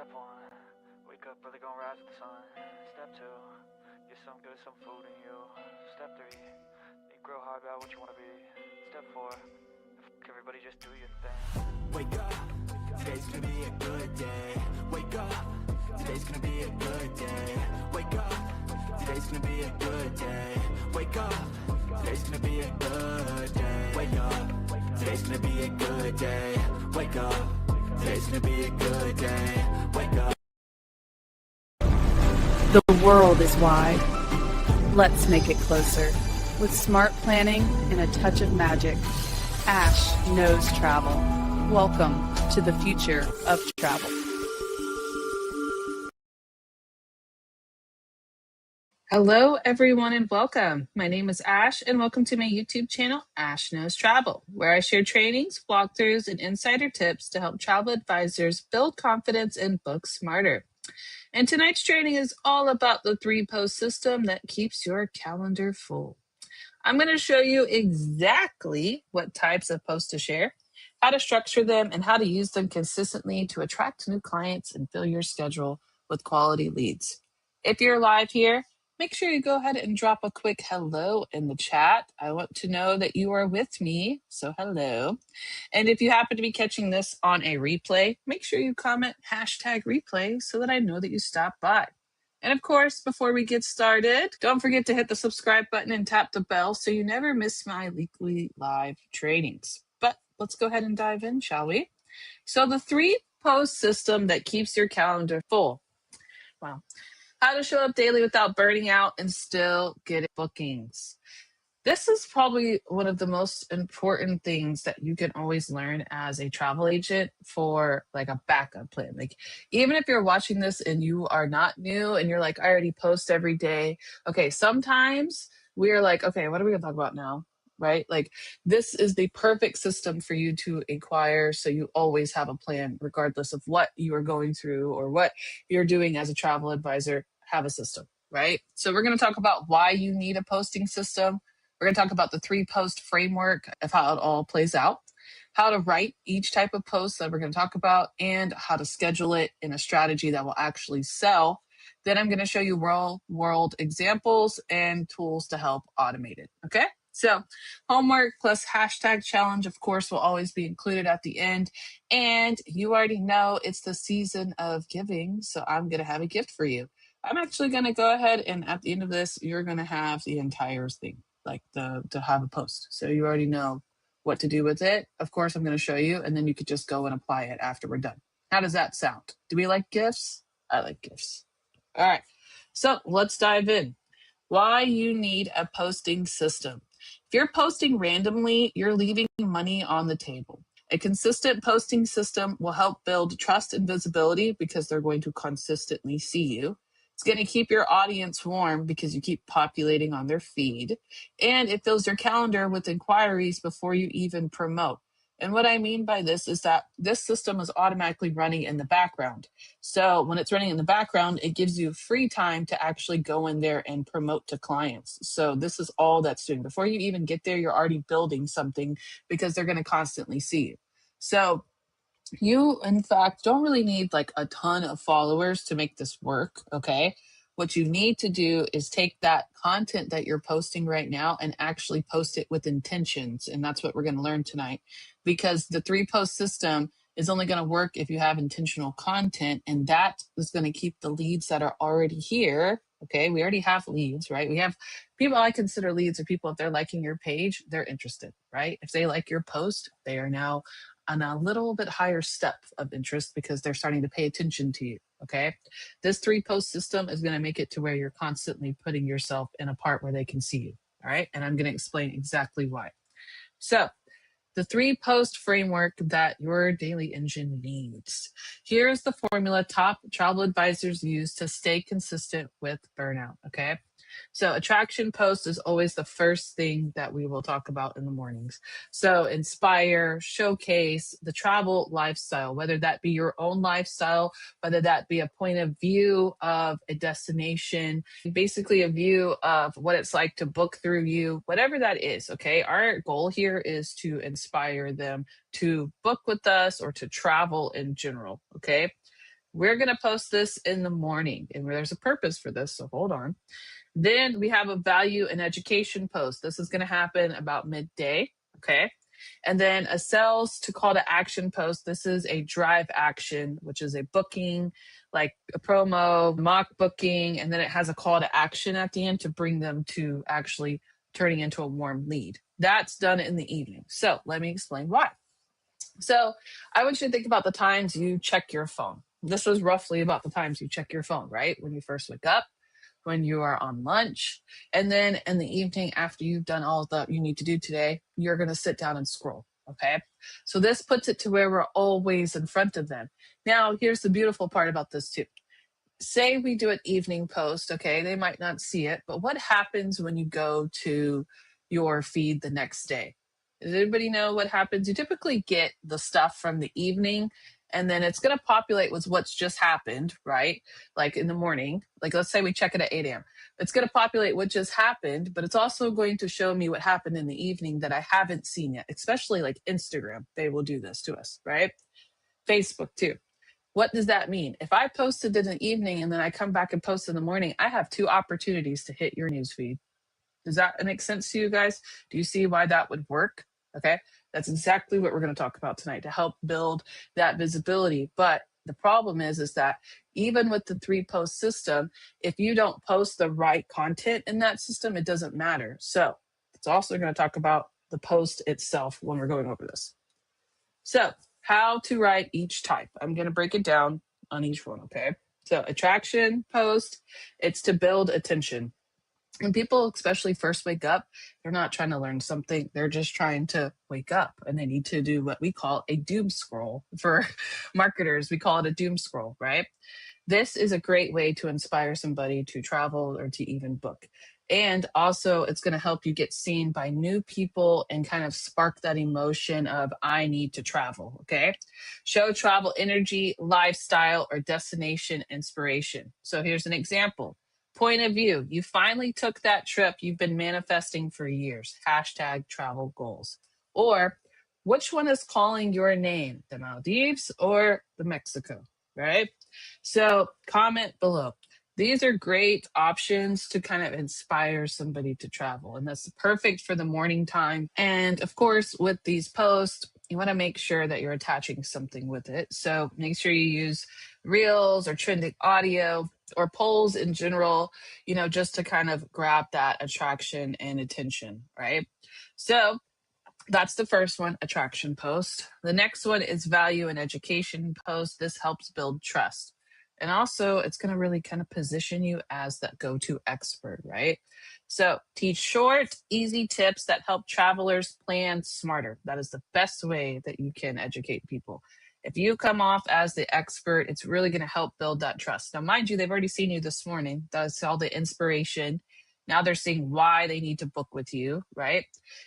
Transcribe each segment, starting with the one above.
Step one, wake up early, gonna rise with the sun. Step two, get some good, some food in you. Step three, think real hard about what you wanna be. Step four, everybody just do your thing. Wake up, today's gonna be a good day. Wake up, today's gonna be a good day. Wake up, today's gonna be a good day. Wake up, today's gonna be a good day. Wake up, today's gonna be a good day. Wake up, today's gonna be a good day. Wake up. The world is wide. Let's make it closer. With smart planning and a touch of magic, Ash knows travel. Welcome to the future of travel. Hello, everyone, and welcome. My name is Ash, and welcome to my YouTube channel, Ash Knows Travel, where I share trainings, walkthroughs, and insider tips to help travel advisors build confidence and book smarter. And tonight's training is all about the 3-post system that keeps your calendar full. I'm going to show you exactly what types of posts to share, how to structure them, and how to use them consistently to attract new clients and fill your schedule with quality leads. If you're live here, make sure you go ahead and drop a quick hello in the chat. I want to know that you are with me, so hello. And if you happen to be catching this on a replay, make sure you comment #replay so that I know that you stopped by. And of course, before we get started, don't forget to hit the subscribe button and tap the bell so you never miss my weekly live trainings. But let's go ahead and dive in, shall we? So the 3-post system that keeps your calendar full. Wow. How to show up daily without burning out and still get bookings. This is probably one of the most important things that you can always learn as a travel agent for like a backup plan. Like, even if you're watching this and you are not new and you're like, I already post every day. Okay, sometimes we're like, okay, what are we gonna talk about now? Right? Like, this is the perfect system for you to inquire so you always have a plan, regardless of what you are going through or what you're doing as a travel advisor. Have a system, right? So we're gonna talk about why you need a posting system. We're going to talk about the 3-post framework of how it all plays out, how to write each type of post that we're going to talk about, and how to schedule it in a strategy that will actually sell. Then I'm going to show you real world examples and tools to help automate it. Okay. So homework plus #challenge, of course, will always be included at the end. And you already know it's the season of giving. So I'm going to have a gift for you. I'm actually going to go ahead and at the end of this, you're going to have the entire thing, like to have a post. So you already know what to do with it. Of course, I'm going to show you, and then you could just go and apply it after we're done. How does that sound? Do we like gifts? I like gifts. All right. So let's dive in. Why you need a posting system. If you're posting randomly, you're leaving money on the table. A consistent posting system will help build trust and visibility because they're going to consistently see you. It's going to keep your audience warm because you keep populating on their feed. And it fills your calendar with inquiries before you even promote. And what I mean by this is that this system is automatically running in the background. So when it's running in the background, it gives you free time to actually go in there and promote to clients. So this is all that's doing. Before you even get there, you're already building something because they're going to constantly see you. So you, in fact, don't really need like a ton of followers to make this work, okay? What you need to do is take that content that you're posting right now and actually post it with intentions. And that's what we're going to learn tonight, because the 3-post system is only going to work if you have intentional content, and that is going to keep the leads that are already here. Okay, we already have leads, right? We have people. I consider leads are people, if they're liking your page, they're interested, right? If they like your post, they are now on a little bit higher step of interest because they're starting to pay attention to you. Okay. This 3-post system is going to make it to where you're constantly putting yourself in a part where they can see you. All right. And I'm going to explain exactly why. So the 3-post framework that your daily engine needs. Here's the formula top travel advisors use to stay consistent with burnout. Okay. So attraction post is always the first thing that we will talk about in the mornings. So inspire, showcase the travel lifestyle, whether that be your own lifestyle, whether that be a point of view of a destination, basically a view of what it's like to book through you, whatever that is. Okay. Our goal here is to inspire them to book with us or to travel in general. Okay. We're going to post this in the morning, and there's a purpose for this, so hold on. Then we have a value and education post. This is going to happen about midday, okay? And then a sales to call to action post. This is a drive action, which is a booking, like a promo, mock booking, and then it has a call to action at the end to bring them to actually turning into a warm lead. That's done in the evening. So let me explain why. So I want you to think about the times you check your phone. This is roughly about the times you check your phone, right? When you first wake up, when you are on lunch, and then in the evening after you've done all that you need to do today, you're going to sit down and scroll. Okay. So this puts it to where we're always in front of them. Now, here's the beautiful part about this too. Say we do an evening post, okay, they might not see it, but what happens when you go to your feed the next day? Does anybody know what happens? You typically get the stuff from the evening, and then it's going to populate with what's just happened, right? Like in the morning, like let's say we check it at 8 a.m. It's going to populate what just happened, but it's also going to show me what happened in the evening that I haven't seen yet, especially like Instagram. They will do this to us, right? Facebook too. What does that mean? If I posted in the evening and then I come back and post in the morning, I have 2 opportunities to hit your newsfeed. Does that make sense to you guys? Do you see why that would work? Okay. That's exactly what we're going to talk about tonight to help build that visibility. But the problem is that even with the 3 post system, if you don't post the right content in that system, it doesn't matter. So it's also going to talk about the post itself when we're going over this. So how to write each type. I'm going to break it down on each one, okay? So attraction post, it's to build attention. When people especially first wake up, they're not trying to learn something. They're just trying to wake up, and they need to do what we call a doom scroll. For marketers, we call it a doom scroll, right? This is a great way to inspire somebody to travel or to even book. And also, it's going to help you get seen by new people and kind of spark that emotion of, I need to travel. Okay. Show travel energy, lifestyle, or destination inspiration. So here's an example. Point of view. You finally took that trip you've been manifesting for years. Hashtag travel goals. Or which one is calling your name? The Maldives or the Mexico, right? So comment below. These are great options to kind of inspire somebody to travel. And that's perfect for the morning time. And of course, with these posts, you want to make sure that you're attaching something with it. So make sure you use reels or trending audio or polls in general, just to kind of grab that attraction and attention, right? So that's the first one, attraction post. The next one is value and education post. This helps build trust. And also, it's going to really kind of position you as that go-to expert, right? So teach short, easy tips that help travelers plan smarter. That is the best way that you can educate people. If you come off as the expert, it's really going to help build that trust. Now, mind you, they've already seen you this morning. That's all the inspiration. Now they're seeing why they need to book with you, right?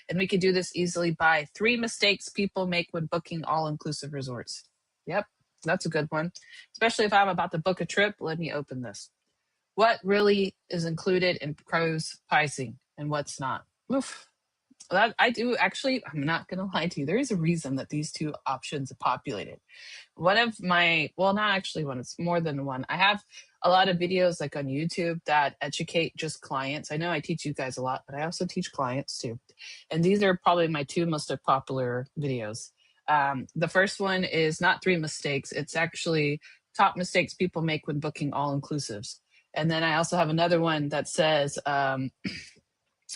And we can do this easily by 3 mistakes people make when booking all-inclusive resorts. Yep, that's a good one. Especially if I'm about to book a trip, let me open this. What really is included in cruise pricing and what's not? Oof. That I do actually, I'm not going to lie to you. There is a reason that these 2 options are populated. One of my, well, not actually one, it's more than one. I have a lot of videos like on YouTube that educate just clients. I know I teach you guys a lot, but I also teach clients too. And these are probably my 2 most popular videos. The first one is not 3 mistakes. It's actually top mistakes people make when booking all inclusives. And then I also have another one that says,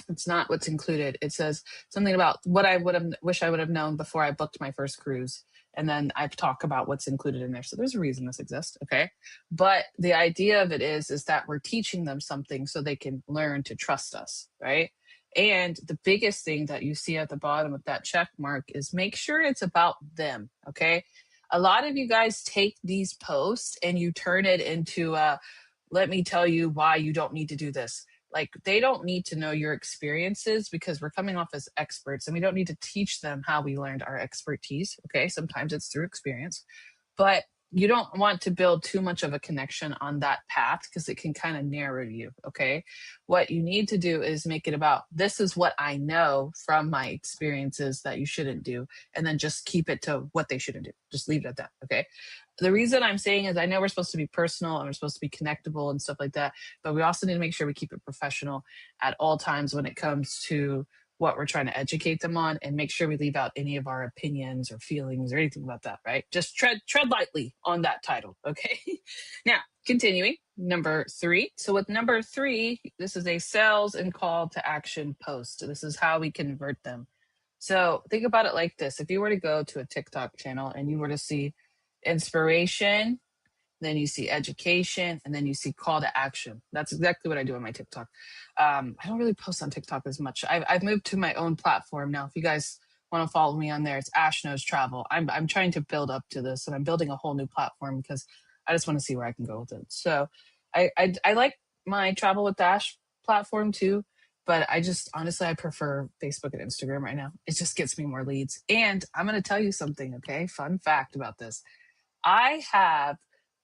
it's not what's included. It says something about what I wish I would have known before I booked my first cruise. And then I talk about what's included in there. So there's a reason this exists. Okay. But the idea of it is that we're teaching them something so they can learn to trust us. Right. And the biggest thing that you see at the bottom of that check mark is make sure it's about them. Okay. A lot of you guys take these posts and you turn it into let me tell you why you don't need to do this. Like, they don't need to know your experiences because we're coming off as experts and we don't need to teach them how we learned our expertise. Okay. Sometimes it's through experience, but you don't want to build too much of a connection on that path because it can kind of narrow you. Okay. What you need to do is make it about this is what I know from my experiences that you shouldn't do. And then just keep it to what they shouldn't do. Just leave it at that. Okay. The reason I'm saying is I know we're supposed to be personal and we're supposed to be connectable and stuff like that, but we also need to make sure we keep it professional at all times when it comes to what we're trying to educate them on, and make sure we leave out any of our opinions or feelings or anything about that, right? Just tread lightly on that title, okay? Now, continuing, number 3. So with number 3, this is a sales and call to action post. This is how we convert them. So think about it like this. If you were to go to a TikTok channel and you were to see inspiration, then you see education, and then you see call to action. That's exactly what I do on my TikTok. I don't really post on TikTok as much. I've moved to my own platform now. If you guys want to follow me on there, it's Ash Knows Travel. I'm trying to build up to this, and I'm building a whole new platform because I just want to see where I can go with it. So I like my Travel with Ash platform too, but I just honestly I prefer Facebook and Instagram right now. It just gets me more leads. And I'm going to tell you something, okay? Fun fact about this. I have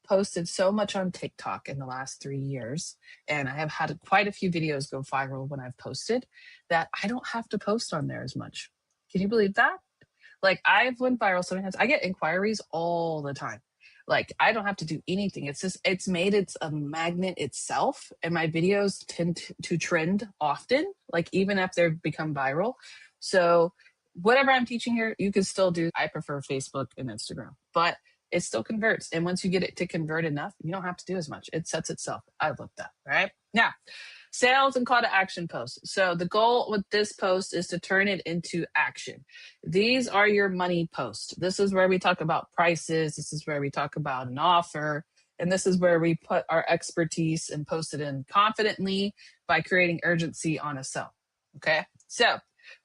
posted so much on TikTok in the last 3 years, and I have had quite a few videos go viral when I've posted, that I don't have to post on there as much. Can you believe that? Like, I've went viral so many times. I get inquiries all the time. Like, I don't have to do anything. It's just, it's made it's a magnet itself, and my videos tend to trend often, like even if they've become viral. So whatever I'm teaching here, you can still do. I prefer Facebook and Instagram, but it still converts. And once you get it to convert enough, you don't have to do as much. It sets itself. I love that. Right now, sales and call to action posts. So the goal with this post is to turn it into action. These are your money posts. This is where we talk about prices. This is where we talk about an offer. And this is where we put our expertise and post it in confidently by creating urgency on a sell. Okay. So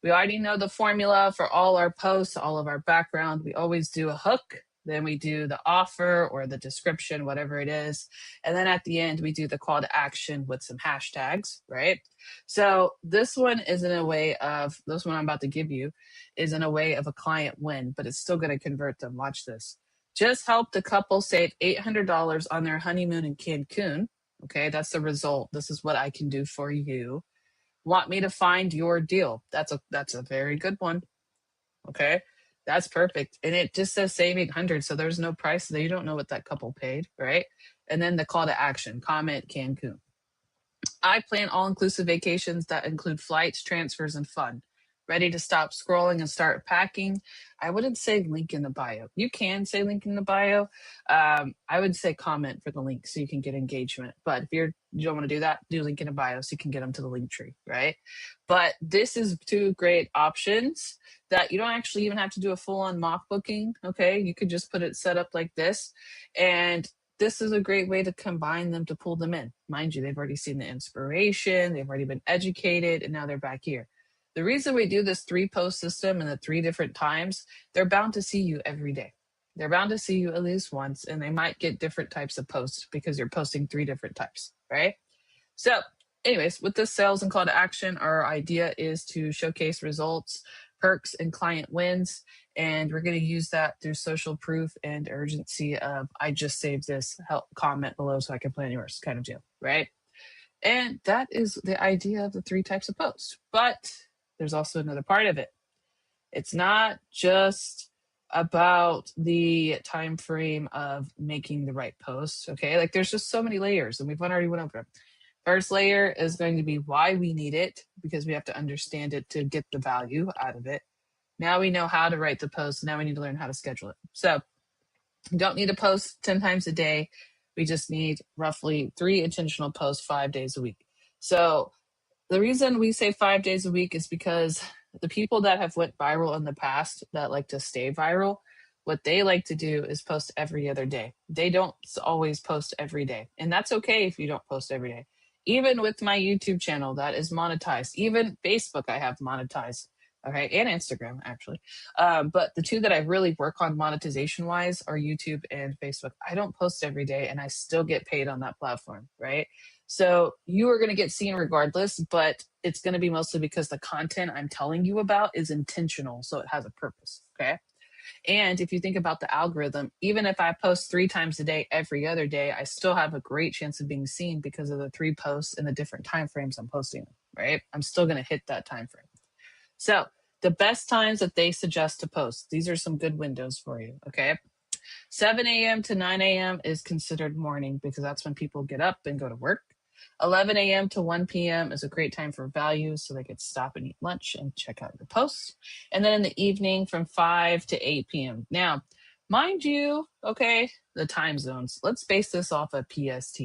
we already know the formula for all our posts, all of our background. We always do a hook. Then we do the offer or the description, whatever it is. And then at the end, we do the call to action with some hashtags, right? So this one is in a way of, this one I'm about to give you is in a way of a client win, but it's still going to convert them. Watch this. Just help the couple save $800 on their honeymoon in Cancun. Okay, that's the result. This is what I can do for you. Want me to find your deal? That's a very good one. Okay. That's perfect. And it just says save 800. So there's no price there. You don't know what that couple paid, right? And then the call to action, comment Cancun. I plan all-inclusive vacations that include flights, transfers, and fun. Ready to stop scrolling and start packing? I wouldn't say link in the bio. You can say link in the bio. I would say comment for the link so you can get engagement. But if you don't want to do that, do link in the bio so you can get them to the link tree, right? But this is 2 great options that you don't actually even have to do a full-on mock booking, okay? You could just put it set up like this. And this is a great way to combine them to pull them in. Mind you, they've already seen the inspiration, they've already been educated, and now they're back here. The reason we do this 3-post system and the 3 different times, they're bound to see you every day. They're bound to see you at least once, and they might get different types of posts because you're posting 3 different types, right? So anyways, with this sales and call to action, our idea is to showcase results, perks, and client wins. And we're going to use that through social proof and urgency of, I just saved this, help comment below so I can plan yours kind of deal, right? And that is the idea of the 3 types of posts. But there's also another part of it. It's not just about the time frame of making the right posts, okay? Like there's just so many layers, and we've already went over them. First layer is going to be why we need it, because we have to understand it to get the value out of it. Now we know how to write the post. Now we need to learn how to schedule it. So you don't need to post 10 times a day. We just need roughly 3 intentional posts 5 days a week. So the reason we say 5 days a week is because the people that have went viral in the past that like to stay viral, what they like to do is post every other day. They don't always post every day. And that's okay if you don't post every day. Even with my YouTube channel that is monetized, even Facebook I have monetized, okay, and Instagram actually. But the 2 that I really work on monetization wise are YouTube and Facebook. I don't post every day and I still get paid on that platform, right? So you are going to get seen regardless, but it's going to be mostly because the content I'm telling you about is intentional. So it has a purpose, okay? And if you think about the algorithm, even if I post 3 times a day, every other day, I still have a great chance of being seen because of the 3 posts and the different time frames I'm posting them, right? I'm still going to hit that time frame. So the best times that they suggest to post, these are some good windows for you, okay? 7 a.m. to 9 a.m. is considered morning because that's when people get up and go to work. 11 a.m. to 1 p.m. is a great time for value, so they could stop and eat lunch and check out your posts. And then in the evening from 5 to 8 p.m. Now, mind you, okay, the time zones, let's base this off of PST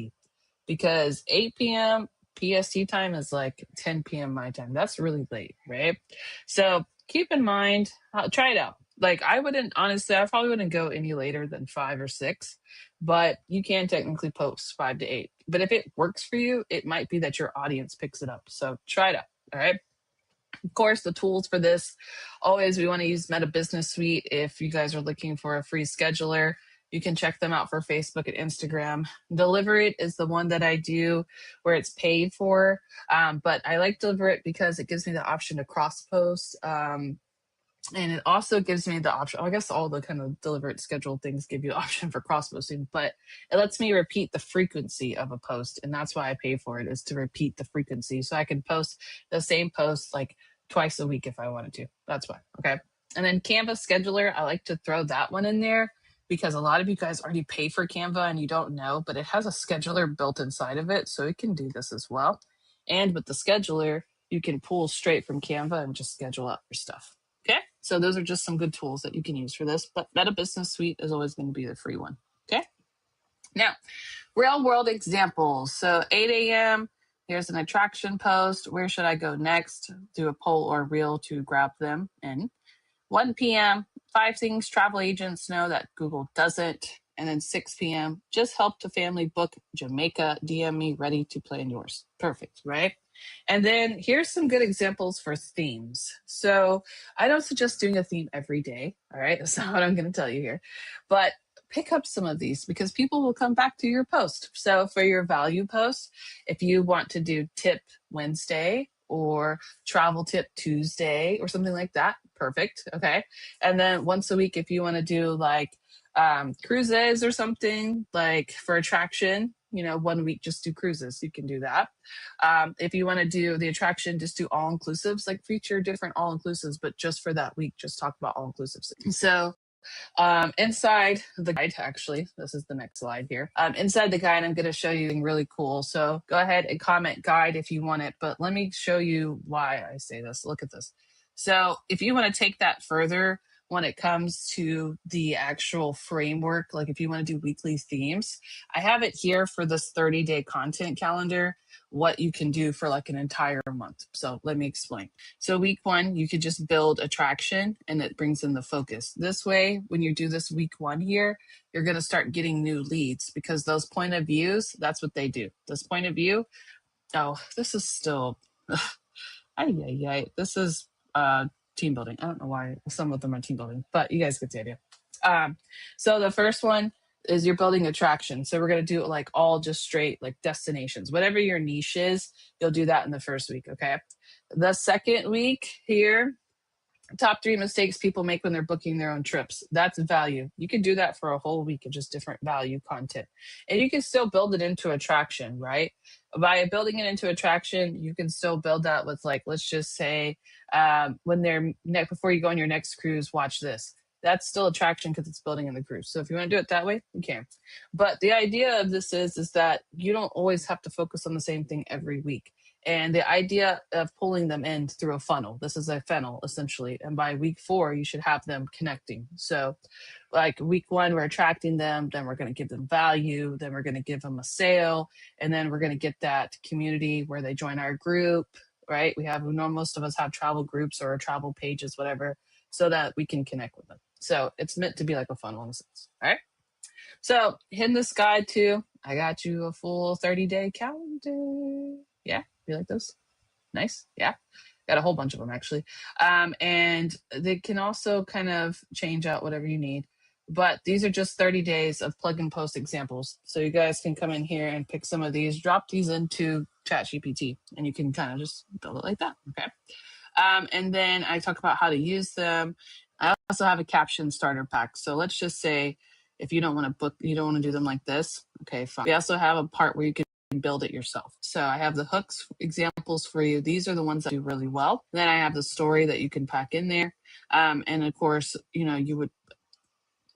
because 8 p.m. PST time is like 10 p.m. my time. That's really late, right? So keep in mind, try it out. Like I wouldn't, honestly, I probably wouldn't go any later than 5 or 6, but you can technically post 5 to 8. But if it works for you, it might be that your audience picks it up. So try it out. All right. Of course, the tools for this, always we want to use Meta Business Suite. If you guys are looking for a free scheduler, you can check them out for Facebook and Instagram. Delivereit is the one that I do where it's paid for. But I like Delivereit because it gives me the option to cross post. And it also gives me the option, I guess all the kind of Delivereit schedule things give you the option for cross posting, but it lets me repeat the frequency of a post. And that's why I pay for it, is to repeat the frequency. So I can post the same post like twice a week if I wanted to. That's why. Okay. And then Canva Scheduler, I like to throw that one in there because a lot of you guys already pay for Canva and you don't know, but it has a scheduler built inside of it. So it can do this as well. And with the scheduler, you can pull straight from Canva and just schedule out your stuff. Okay, so those are just some good tools that you can use for this, but Meta Business Suite is always going to be the free one. Okay, now real world examples. So 8 a.m., here's an attraction post. Where should I go next? Do a poll or reel to grab them in. 1 p.m., 5 things travel agents know that Google doesn't. And then 6 p.m., just helped a family book Jamaica. DM me, ready to plan yours. Perfect, right? And then here's some good examples for themes. So I don't suggest doing a theme every day. All right. That's not what I'm going to tell you here. But pick up some of these because people will come back to your post. So for your value post, if you want to do tip Wednesday or travel tip Tuesday or something like that, perfect. Okay. And then once a week, if you want to do like cruises or something like for attraction, 1 week, just do cruises. You can do that. If you want to do the attraction, just do all inclusives, like feature different all inclusives, but just for that week, just talk about all inclusives. So inside the guide, actually, this is the next slide here. Inside the guide, I'm going to show you something really cool. So go ahead and comment guide if you want it, but let me show you why I say this. Look at this. So if you want to take that further, when it comes to the actual framework, like if you want to do weekly themes, I have it here for this 30-day content calendar, what you can do for like an entire month. So let me explain. So week 1, you could just build attraction and it brings in the focus. This way, when you do this week 1 here, you're going to start getting new leads because those point of views, that's what they do. This point of view, this is still, this is team building. I don't know why some of them are team building, but you guys get the idea. So the first one is you're building attraction. So we're going to do it like all just straight like destinations, whatever your niche is, you'll do that in the first week. Okay. The second week here, top 3 mistakes people make when they're booking their own trips. That's value. You can do that for a whole week of just different value content. And you can still build it into attraction, right? By building it into attraction, you can still build that with like, let's just say before you go on your next cruise, watch this. That's still attraction because it's building in the cruise. So if you want to do it that way, you can. But the idea of this is that you don't always have to focus on the same thing every week. And the idea of pulling them in through a funnel, this is a funnel essentially. And by week 4, you should have them connecting. So like week 1, we're attracting them, then we're going to give them value, then we're going to give them a sale, and then we're going to get that community where they join our group, right? Most of us have travel groups or travel pages, whatever, so that we can connect with them. So it's meant to be like a funnel in a sense, all right? So in this guide too, I got you a full 30-day calendar. Yeah, you like those? Nice. Yeah. Got a whole bunch of them actually. And they can also kind of change out whatever you need. But these are just 30 days of plug and post examples. So you guys can come in here and pick some of these, drop these into ChatGPT, and you can kind of just build it like that. Okay. And then I talk about how to use them. I also have a caption starter pack. So let's just say if you don't want to book, you don't want to do them like this. Okay, fine. We also have a part where you can build it yourself. So I have the hooks examples for you. These are the ones that do really well. Then I have the story that you can pack in there. And of course, you would,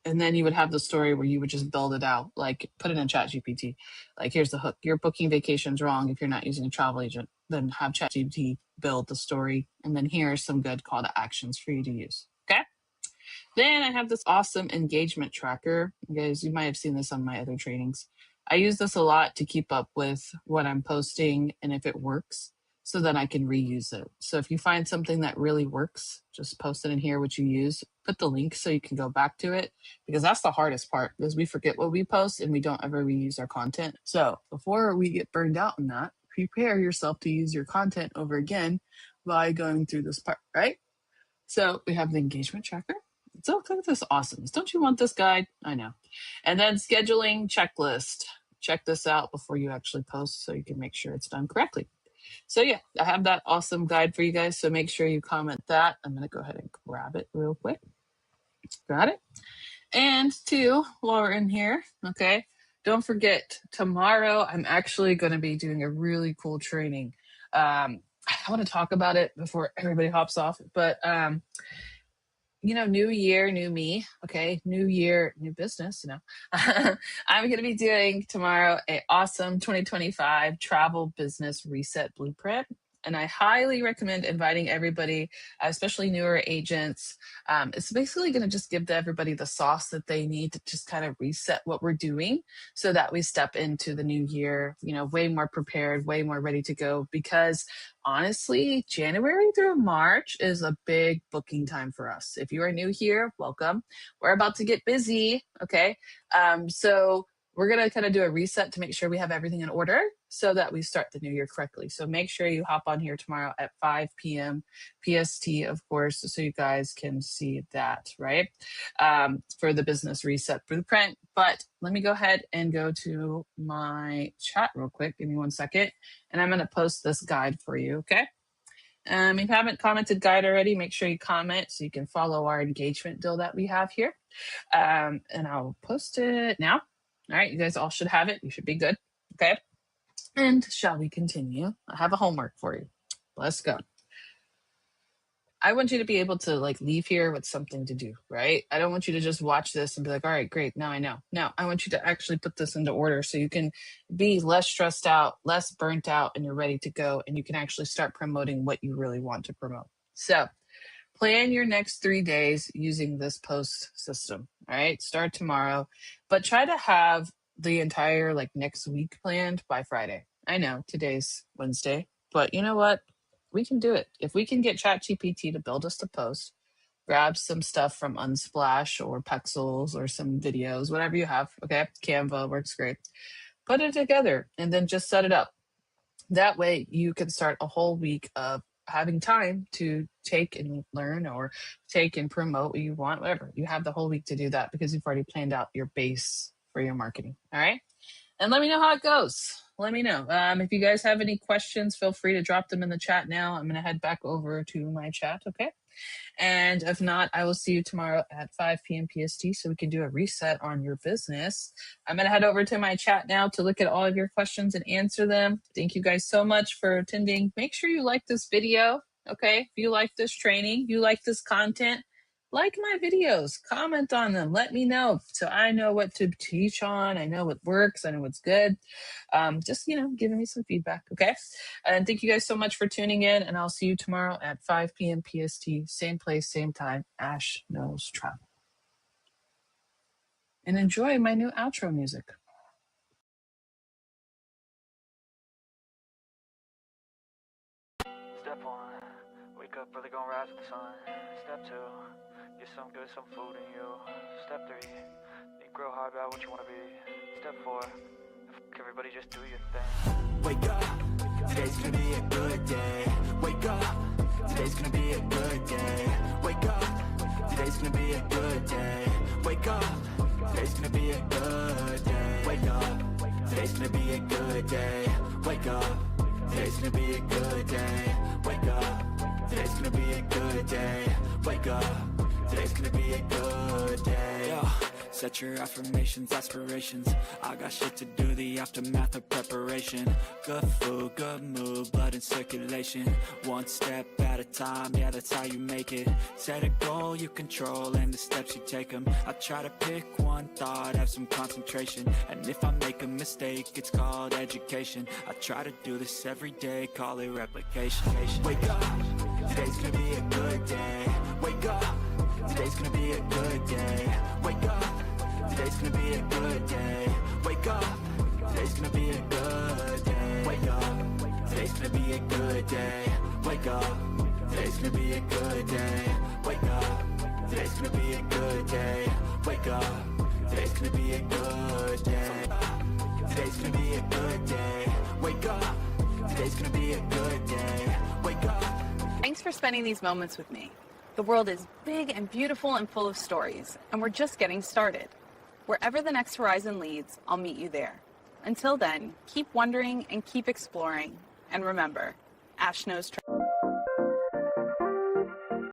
and then you would have the story where you would just build it out, like put it in ChatGPT. Like, here's the hook. You're booking vacations wrong if you're not using a travel agent. Then have ChatGPT build the story. And then here's some good call to actions for you to use. Okay. Then I have this awesome engagement tracker. You guys, you might have seen this on my other trainings. I use this a lot to keep up with what I'm posting and if it works, so that I can reuse it. So if you find something that really works, just post it in here, what you use, put the link so you can go back to it, because that's the hardest part, because we forget what we post and we don't ever reuse our content. So before we get burned out on that, prepare yourself to use your content over again by going through this part, right? So we have the engagement tracker. So look at this awesomeness. Don't you want this guide? I know. And then scheduling checklist. Check this out before you actually post so you can make sure it's done correctly. So yeah, I have that awesome guide for you guys. So make sure you comment that. I'm going to go ahead and grab it real quick. Got it. And two, while we're in here, okay, don't forget, tomorrow I'm actually going to be doing a really cool training. I want to talk about it before everybody hops off, but new year, new me. Okay. New year, new business, I'm going to be doing tomorrow a awesome 2025 travel business reset blueprint. And I highly recommend inviting everybody, especially newer agents. It's basically going to just give everybody the sauce that they need to just kind of reset what we're doing so that we step into the new year, way more prepared, way more ready to go. Because honestly, January through March is a big booking time for us. If you are new here, welcome. We're about to get busy. Okay. So we're going to kind of do a reset to make sure we have everything in order so that we start the new year correctly. So make sure you hop on here tomorrow at 5 p.m. PST, of course, so you guys can see that, right? For the business reset blueprint. But let me go ahead and go to my chat real quick. Give me 1 second. And I'm going to post this guide for you, okay? If you haven't commented guide already, make sure you comment so you can follow our engagement deal that we have here. And I'll post it now. All right, you guys all should have it. You should be good. Okay. And shall we continue? I have a homework for you. Let's go. I want you to be able to leave here with something to do, right? I don't want you to just watch this and be like, all right, great. Now I know. No, I want you to actually put this into order so you can be less stressed out, less burnt out, and you're ready to go. And you can actually start promoting what you really want to promote. So plan your next 3 days using this post system. All right. Start tomorrow, but try to have the entire next week planned by Friday. I know today's Wednesday, but you know what? We can do it. If we can get ChatGPT to build us a post, grab some stuff from Unsplash or Pexels or some videos, whatever you have. Okay. Canva works great. Put it together and then just set it up. That way you can start a whole week of having time to take and learn or take and promote what you want, whatever. You have the whole week to do that because you've already planned out your base for your marketing. All right. And let me know how it goes. Let me know. If you guys have any questions, feel free to drop them in the chat now. I'm going to head back over to my chat. Okay. And if not, I will see you tomorrow at 5 p.m. PST so we can do a reset on your business. I'm going to head over to my chat now to look at all of your questions and answer them. Thank you guys so much for attending. Make sure you like this video. Okay. If you like this training, you like this content, like my videos, comment on them. Let me know so I know what to teach on. I know what works. I know what's good. Just, giving me some feedback. Okay. And thank you guys so much for tuning in. And I'll see you tomorrow at 5 p.m. PST. Same place, same time. Ash Knows Travel. And enjoy my new outro music. Step 1, wake up early, gonna rise with the sun. Step 2, get some good, some food in you. Step 3, think real hard about what you want to be. Step 4, everybody just do your thing. Wake up, today's gonna be a good day. Wake up, today's gonna be a good day. Wake up, today's gonna be a good day. Wake up, today's gonna be a good day. Wake up, today's gonna be a good day. Wake up, today's gonna be a good day. Wake up, today's gonna be a good day. Wake up. today's gonna be a good day. Yo, set your affirmations, aspirations. I got shit to do, the aftermath of preparation. Good food, good mood, blood in circulation. One step at a time, yeah, that's how you make it. Set a goal you control and the steps you take them. I try to pick one thought, have some concentration. And if I make a mistake, it's called education. I try to do this every day, call it replication. Wake up, today's gonna be a good day. Wake up, today's gonna be a good day. Wake up, today's gonna be a good day. Wake up, today's gonna be a good day. Wake up, today's gonna be a good day. Wake up, today's gonna be a good day. Wake up, today's gonna be a good day. Wake up, today's gonna be a good day. Today's gonna be a good day. Wake up, today's gonna be a good day. Wake up. Thanks for spending these moments with me. The world is big and beautiful and full of stories, and we're just getting started. Wherever the next horizon leads, I'll meet you there. Until then, keep wondering and keep exploring. And remember, Ash knows travel.